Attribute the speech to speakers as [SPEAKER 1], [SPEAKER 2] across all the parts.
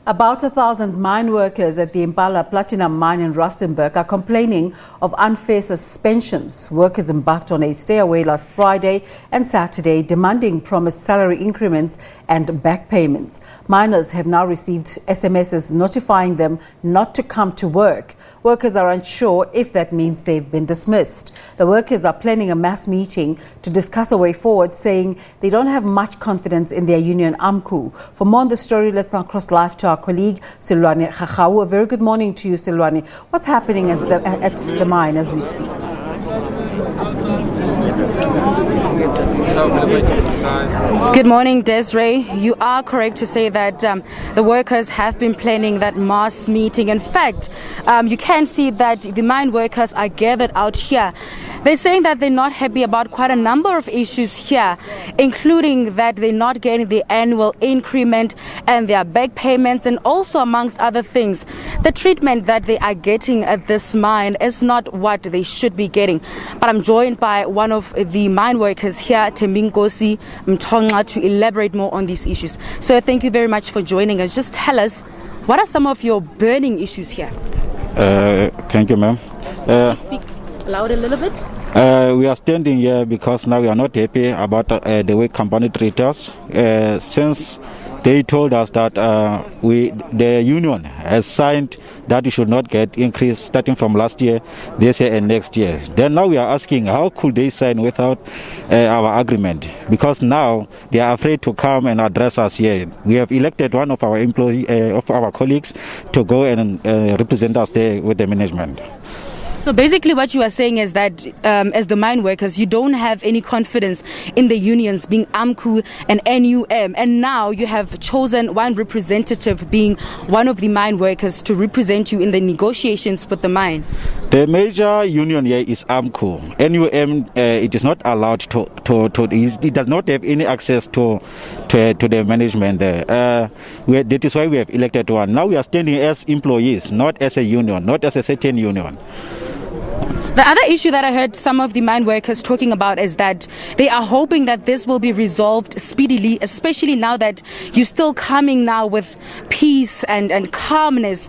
[SPEAKER 1] About 1,000 mine workers at the Impala Platinum Mine in Rustenburg are complaining of unfair suspensions. Workers embarked on a stay-away last Friday and Saturday, demanding promised salary increments and back payments. Miners have now received SMSs notifying them not to come to work. Workers are unsure if that means they've been dismissed. The workers are planning a mass meeting to discuss a way forward, saying they don't have much confidence in their union AMCU. For more on the story, let's now cross live to our colleague Sellwane Khakhau. A very good morning to you, Sellwane. What's happening at the mine as we speak?
[SPEAKER 2] Good morning, Desiree. You are correct to say that the workers have been planning that mass meeting. In fact, you can see that the mine workers are gathered out here. They're saying that they're not happy about quite a number of issues here, including that they're not getting the annual increment and their back payments, and also, amongst other things, the treatment that they are getting at this mine is not what they should be getting. But I'm joined by one of the mine workers here, Tembinkosi Mtonga, to elaborate more on these issues. So thank you very much for joining us. Just tell us, what are some of your burning issues here?
[SPEAKER 3] Thank you, ma'am.
[SPEAKER 2] Speak loud a little bit.
[SPEAKER 3] We are standing here because now we are not happy about the way company treat us. Since they told us that the union has signed that we should not get increase starting from last year, this year and next year. Then now we are asking, how could they sign without our agreement? Because now they are afraid to come and address us here. We have elected one of our of our colleagues to go and represent us there with the management.
[SPEAKER 2] So basically what you are saying is that as the mine workers, you don't have any confidence in the unions being AMCU and NUM, and now you have chosen one representative being one of the mine workers to represent you in the negotiations with the mine.
[SPEAKER 3] The major union here is AMCU. NUM, it is not allowed to it does not have any access to the management there. That is why we have elected one. Now we are standing as employees, not as a union, not as a certain union.
[SPEAKER 2] The other issue that I heard some of the mine workers talking about is that they are hoping that this will be resolved speedily, especially now that you're still coming now with peace and calmness,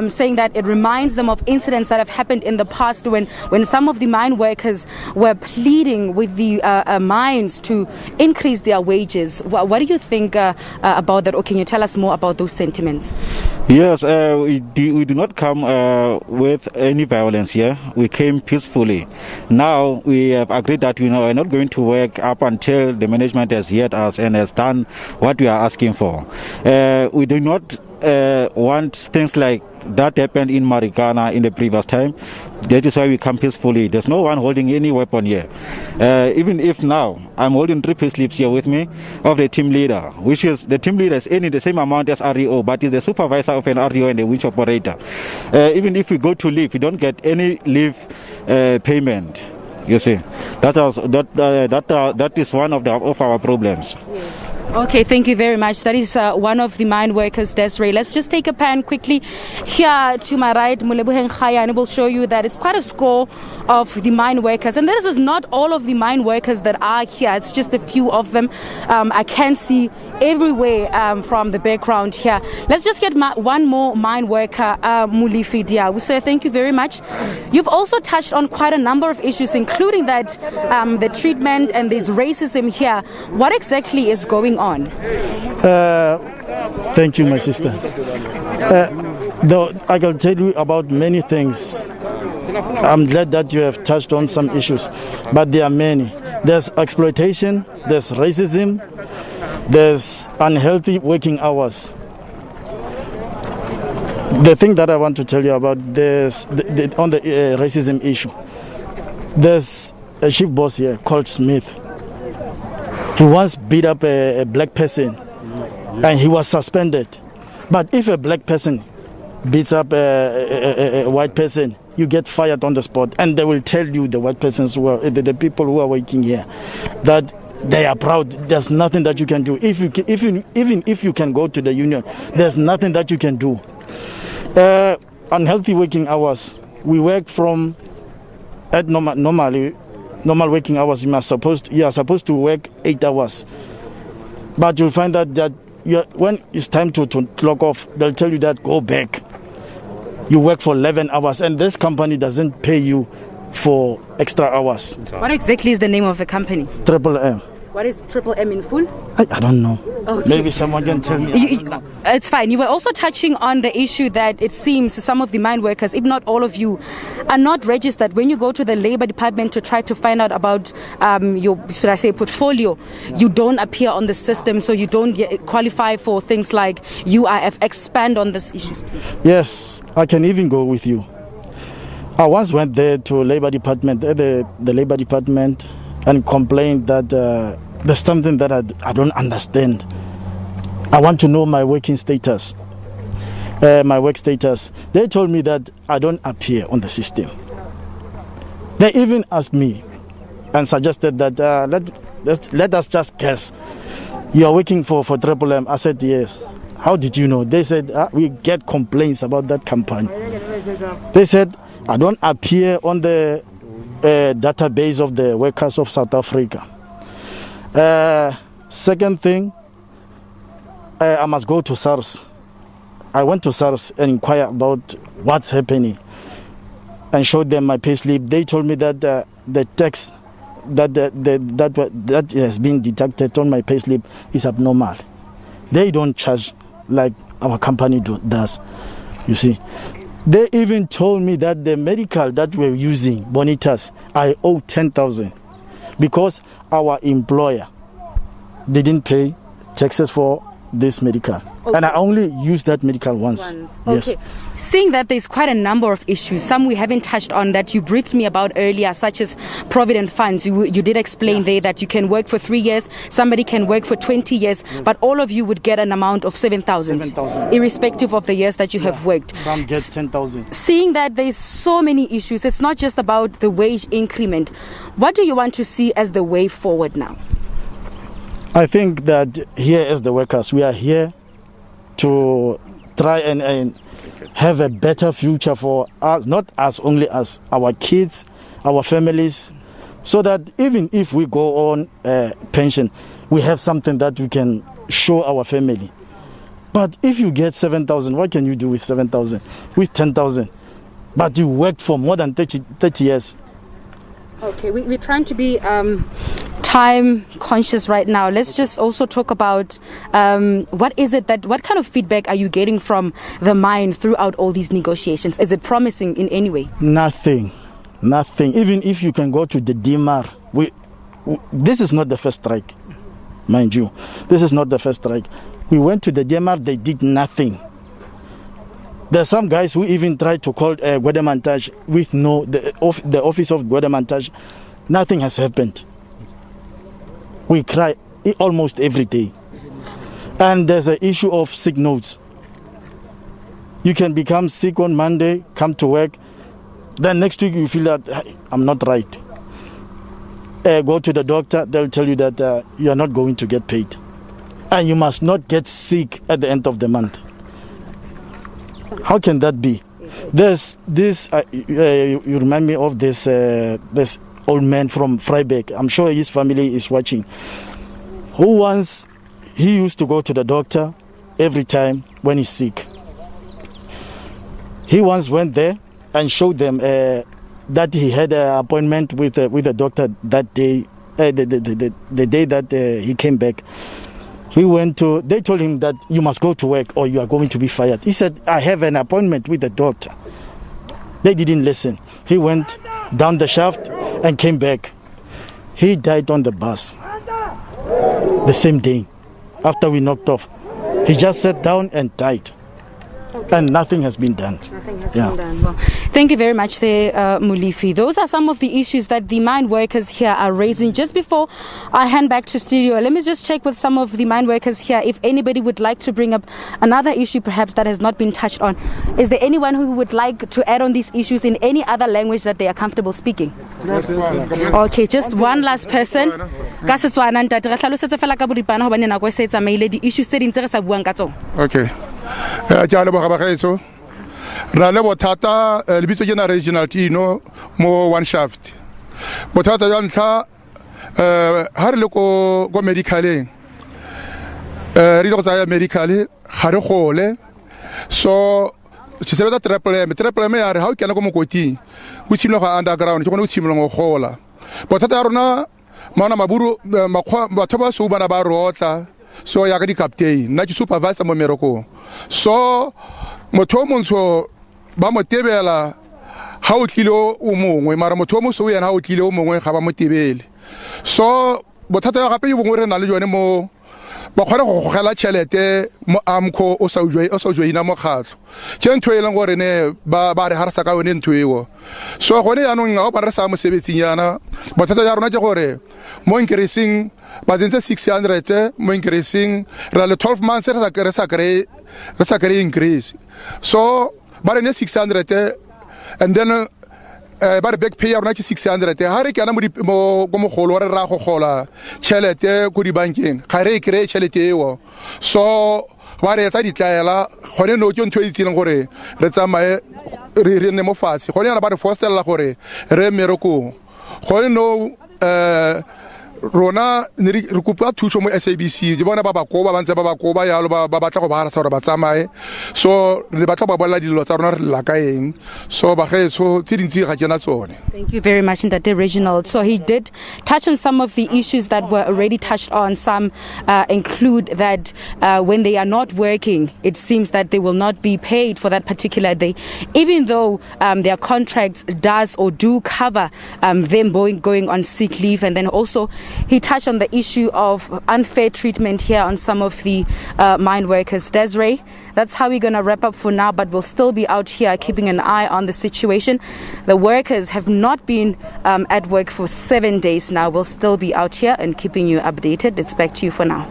[SPEAKER 2] saying that it reminds them of incidents that have happened in the past when some of the mine workers were pleading with the mines to increase their wages. What do you think about that, or can you tell us more about those sentiments?
[SPEAKER 3] Yes, we do not come with any violence here. We came peacefully. Now we have agreed that we are not going to work up until the management has heard us and has done what we are asking for. We do not want things like that happened in Marikana in the previous time. That is why we come peacefully. There's no one holding any weapon here. Even if now I'm holding 3 payslips here with me of the team leader, which is the team leader is earning the same amount as REO, but is the supervisor of an REO and a winch operator. Even if we go to leave, we don't get any leave payment. You see, that is one of our problems.
[SPEAKER 2] Yes. Okay, thank you very much. That is one of the mine workers, Desiree. Let's just take a pan quickly. Here to my right, Mulebuheng Khaya, and it will show you that it's quite a score of the mine workers. And this is not all of the mine workers that are here. It's just a few of them. I can see everywhere from the background here. Let's just get one more mine worker, Mulifi Diawu. So thank you very much. You've also touched on quite a number of issues, including that the treatment and there's racism here. What exactly is going on?
[SPEAKER 4] Thank you, my sister. Though I can tell you about many things. I'm glad that you have touched on some issues, but there are many. There's exploitation, there's racism, there's unhealthy working hours. The thing that I want to tell you about this, on the racism issue, there's a chief boss here called Smith. He once beat up a black person and he was suspended. But if a black person beats up a white person, you get fired on the spot, and they will tell you, the white persons who are the people who are working here, that they are proud. There's nothing that you can do. Even if you can go to the union, there's nothing that you can do. Unhealthy working hours. We work from at normal working hours. You are supposed to work 8 hours, but you'll find that when it's time to clock off, they'll tell you that go back. You work for 11 hours, and this company doesn't pay you for extra hours.
[SPEAKER 2] What exactly is the name of the company?
[SPEAKER 4] Triple M.
[SPEAKER 2] What is Triple M in full?
[SPEAKER 4] I don't know.
[SPEAKER 2] Okay.
[SPEAKER 4] Maybe someone can tell me.
[SPEAKER 2] It's fine. You were also touching on the issue that it seems some of the mine workers, if not all of you, are not registered. When you go to the labor department to try to find out about your, should I say, portfolio, you don't appear on the system, so you don't qualify for things like UIF. Expand on this issue, please.
[SPEAKER 4] Yes, I can even go with you. I once went there to labor department, the labor department, and complained that there's something that I don't understand. I want to know my working status, my work status. They told me that I don't appear on the system. They even asked me and suggested that let us just guess. You are working for Triple M. I said yes. How did you know? They said we get complaints about that company. They said I don't appear on the database of the workers of South Africa. Second thing, I must go to SARS. I went to SARS and inquire about what's happening and showed them my payslip. They told me that the tax that has been deducted on my payslip is abnormal. They don't charge like our company does, you see. They even told me that the medical that we're using, Bonitas, I owe 10,000 because our employer didn't pay taxes for this medical. Okay. And I only used that medical once. Yes.
[SPEAKER 2] Okay. Seeing that there's quite a number of issues, some we haven't touched on that you briefed me about earlier, such as provident funds. You did explain there that you can work for 3 years, somebody can work for 20 years, but all of you would get an amount of 7,000, irrespective of the years that you have worked.
[SPEAKER 4] Some get 10,000.
[SPEAKER 2] Seeing that there's so many issues, it's not just about the wage increment. What do you want to see as the way forward now?
[SPEAKER 4] I think that here as the workers, we are here to try and have a better future for us, not us only, as our kids, our families, so that even if we go on pension, we have something that we can show our family. But if you get 7,000, what can you do with 7,000? With 10,000? But you worked for more than 30 years.
[SPEAKER 2] Okay, we're trying to be time conscious right now. Let's just also talk about what kind of feedback are you getting from the mine throughout all these negotiations? Is it promising in any way?
[SPEAKER 4] Nothing. Even if you can go to the DMR, this is not the first strike, mind you. This is not the first strike. We went to the DMR, they did nothing. There are some guys who even tried to call Guademantage with the office of Guademantage. Nothing has happened. We cry almost every day. And there's an issue of sick notes. You can become sick on Monday, come to work, then next week you feel that I'm not right. Go to the doctor, they'll tell you that you are not going to get paid. And you must not get sick at the end of the month. How can that be? There's this, you remind me of this old man from Vryburg. I'm sure his family is watching. He used to go to the doctor every time when he's sick. He once went there and showed them that he had an appointment with the doctor that day, the day that he came back. They told him that you must go to work or you are going to be fired. He said, I have an appointment with the doctor. They didn't listen. He went down the shaft and came back. He died on the bus the same day after we knocked off. He just sat down and died. Okay. And nothing has been done.
[SPEAKER 2] Nothing has been done. Well, thank you very much there, Mulifi. Those are some of the issues that the mine workers here are raising. Just before I hand back to studio, let me just check with some of the mine workers here if anybody would like to bring up another issue perhaps that has not been touched on. Is there anyone who would like to add on these issues in any other language that they are comfortable speaking? Okay, just one last person.
[SPEAKER 5] Okay. Jalo bagabagetso ra le bothata lebitso ke na regional tino mo one shaft bothata ya ntlha ha re le ko medicaleng re ile go tsaya medical ga re gole so se sebetsa triple ya re ha o kena go mokoting o tshimologa go underground ke gone o tshimologa go gola bothata ya rona maana maburu batho ba so bana ba rotla so ya ka di captain nna ke supervisor mo meroko so motho montsho ba mo tebela ha o tlile o mongwe mara motho mo so yena ha o tlile o mongwe ga ba mo tebele so bothata ya gape yo bongwe re na le yone mo ba khona go gogela tšhelete mo AMCU o sa joina mo kgatlo ke ntwe e leng gore ne ba re harasa ka yone ntweo so gone ya no nga ba re sa mo sebetsing yana bothata ya rona ke gore mo increasing ba tsentse 600 mo increasing ra le 12 months re sa kre increase so ba re ne 600 and then ba re back pay ya rona ke 600 ha re kana mo mogolo re ra go gola tšhelete go di bankeng ga re kry tšhelete eo so ba re tsa ditlaela gone no ke ntwe itse gore re tsamae re ne mo fatshe gone yana ba re fostella gore re meroko gone no rona re kupa thuso mo SABC di bona ba bakoba ba ntse ba bakoba yalo ba batla go ba harasa gore ba tsamae so re batla ba bolla dilo tsa rona re la ka eng so ba getso tse dintsi ga kena tsone.
[SPEAKER 2] Thank you very much, Ndate Reginald. So he did touch on some of the issues that were already touched on. Some include that when they are not working, it seems that they will not be paid for that particular day, even though their contracts does or do cover them going on sick leave. And then also he touched on the issue of unfair treatment here on some of the mine workers. Desiree, that's how we're going to wrap up for now, but we'll still be out here keeping an eye on the situation. The workers have not been at work for 7 days now. We'll still be out here and keeping you updated. It's back to you for now.